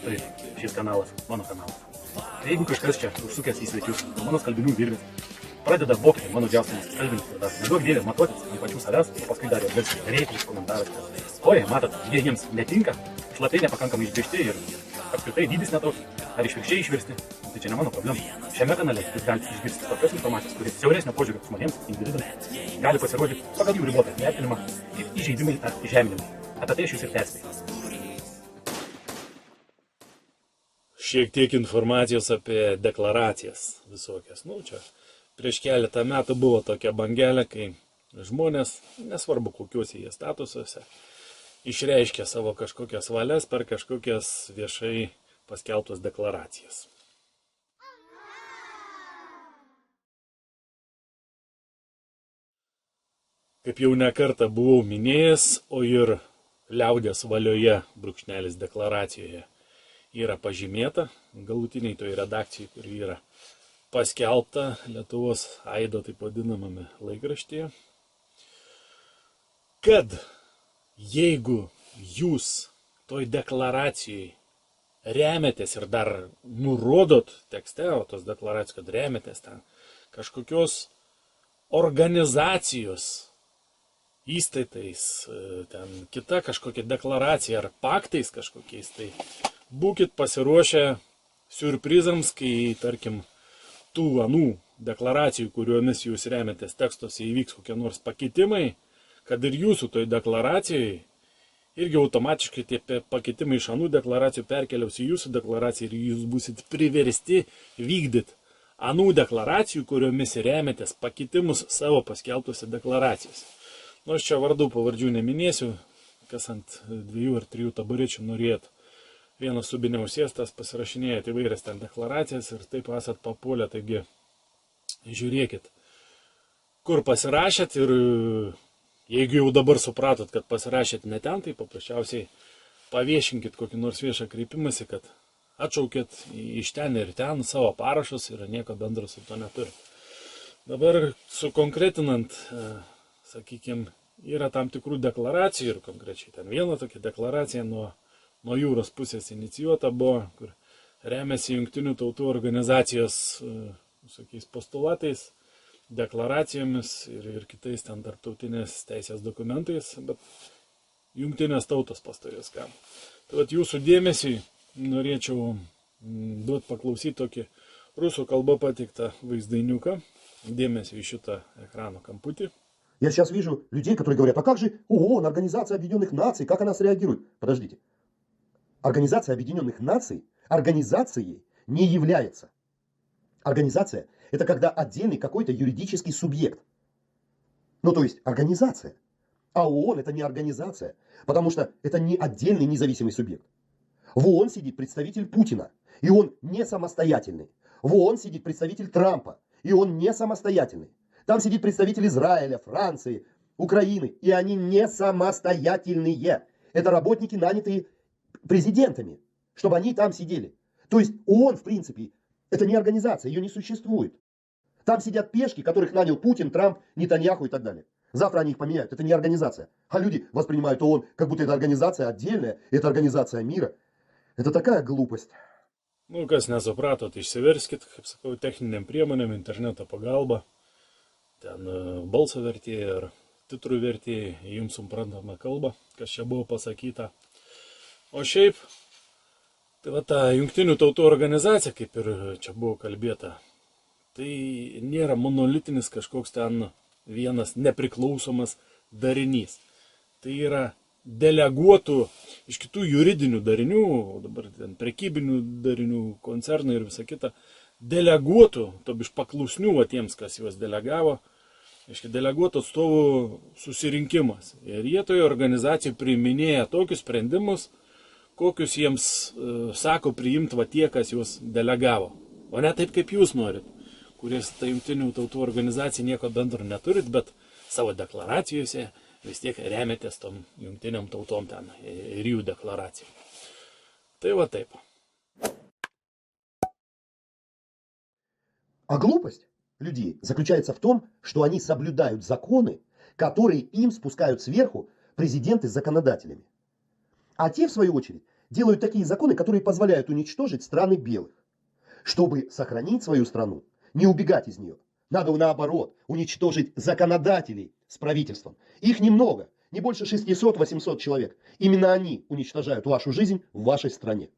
tai šis kanalas, mano kanalas. Tai jeigu kažkas čia užsukęs į svečius, mano skalbinių virvės, pradeda vokti mano džiausiamas skalbinis ir dar neduok dievė matuotis ant pačių savęs, o paskui dar ir garsiai reiklus komentaras. Oi, matot, jie jiems netinka, šlapiai nepakankamai išpiešti ir apskritai dydis netoks, ar išvirkščiai išvirsti, tai čia ne mano problema. Šiame kanale jūs galite išgirsti tokios informacijos, kuris siauresnio požiūrio žmonėms, individams, gali pasirodyti pagal jų ribotą vertinimą ir įžeidimai ar įžeminimai. Apie tai aš jūs ir perspėju. Šiek tiek informacijos apie deklaracijas visokias. Čia prieš keletą metų buvo tokia bangelė, kai žmonės, nesvarbu kokiuose jie statusuose, išreiškia savo kažkokias valias per kažkokias viešai paskelbtas deklaracijas. Kaip jau nekartą buvau minėjęs, o ir liaudės valioje brūkšnelis deklaracijoje yra pažymėta, galutiniai toj redakcijai, kuri yra paskelbta Lietuvos aido taip vadinamame laikraštyje, kad jeigu jūs toj deklaracijai remiatės ir dar nurodot tekste, o tos deklaracijos, kad remiatės ten kažkokios organizacijos įstaitais, ten kita kažkokia deklaracija ar paktais kažkokiais, tai būkit pasiruošę siurprizams, kai, tarkim, tų anų deklaracijų, kuriomis jūs remiatės tekstuose įvyks kokie nors pakitimai, kad ir jūsų toj deklaracijai irgi automatiškai tie pakitimai iš anų deklaracijų perkeliaus į jūsų deklaraciją ir jūs busit priversti vykdyti anų deklaracijų, kuriomis remiatės pakitimus savo paskelbtose deklaracijose. Aš čia vardų pavardžių neminėsiu, kas ant 2 ar 3 taburečių norėtų. Vienas subiniausės tas pasirašinėjate įvairias ten deklaracijas ir taip esat papuolę, taigi žiūrėkit, kur pasirašėt ir jeigu jau dabar supratot, kad pasirašėt ne ten, tai paprasčiausiai paviešinkit kokį nors viešą kreipimąsi, kad atšaukėt iš ten ir ten savo parašus ir nieko bendro su to neturi. Dabar sukonkretinant, sakykime, yra tam tikrų deklaracijų ir konkrečiai ten viena tokia deklaracija nuo jūros pusės inicijuota buvo, kur remiasi Jungtinių tautų organizacijos visokiais postulatais, deklaracijomis ir kitais ten tarptautinės teisės dokumentais, bet Jungtinės tautos pastovės kam. Tai vat jūsų dėmesiui norėčiau duoti paklausyti tokį rusų kalbą pateiktą vaizdainiuką. Dėmesį į šitą ekrano kamputį. Я сейчас вижу людей, которые говорят, а как же ООН, Организация Объединенных Наций, как она среагирует? Подождите. Организация Объединенных Наций организацией не является. Организация – это когда отдельный какой-то юридический субъект. Ну, то есть организация. А ООН – это не организация, потому что это не отдельный независимый субъект. В ООН сидит представитель Путина, и он не самостоятельный. В ООН сидит представитель Трампа, и он не самостоятельный. Там сидит представитель Израиля, Франции, Украины, и они не самостоятельные. Это работники, нанятые президентами, чтобы они там сидели. То есть ООН, в принципе, это не организация, ее не существует. Там сидят пешки, которых нанял Путин, Трамп, Нетаньяху и так далее. Завтра они их поменяют, это не организация. А люди воспринимают ООН, как будто это организация отдельная, это организация мира. Это такая глупость. Kas nesupratot, išsiverskit, kaip sakau, techniniam priemonėm, interneto pagalba. Ten balso vertėjai ar titrų vertėjai jums suprantama kalba, kas čia buvo pasakyta. O šiaip, tai va ta Jungtinių tautų organizacija, kaip ir čia buvo kalbėta, tai nėra monolitinis kažkoks ten vienas nepriklausomas darinys. Tai yra deleguotų iš kitų juridinių darinių, dabar ten prekybinių darinių, koncernų ir visa kita, deleguotų, iš paklusnių tiems, kas juos delegavo, deleguotų atstovų susirinkimas. Ir jie toje organizacijoje priiminėja tokius sprendimus, kokius jiems sako priimti tie, kas juos delegavo. O ne taip, kaip jūs norit, kuris ta Jungtinių tautų organizacija nieko bendro neturit, bet savo deklaracijose vis tiek remiatės tom jungtiniam tautom ten ir jų deklaracijom. Tai va taip. А глупость людей заключается в том, что они соблюдают законы, которые им спускают сверху президенты с законодателями. А те, в свою очередь, делают такие законы, которые позволяют уничтожить страны белых. Чтобы сохранить свою страну, не убегать из нее, надо наоборот уничтожить законодателей с правительством. Их немного, не больше 600-800 человек. Именно они уничтожают вашу жизнь в вашей стране.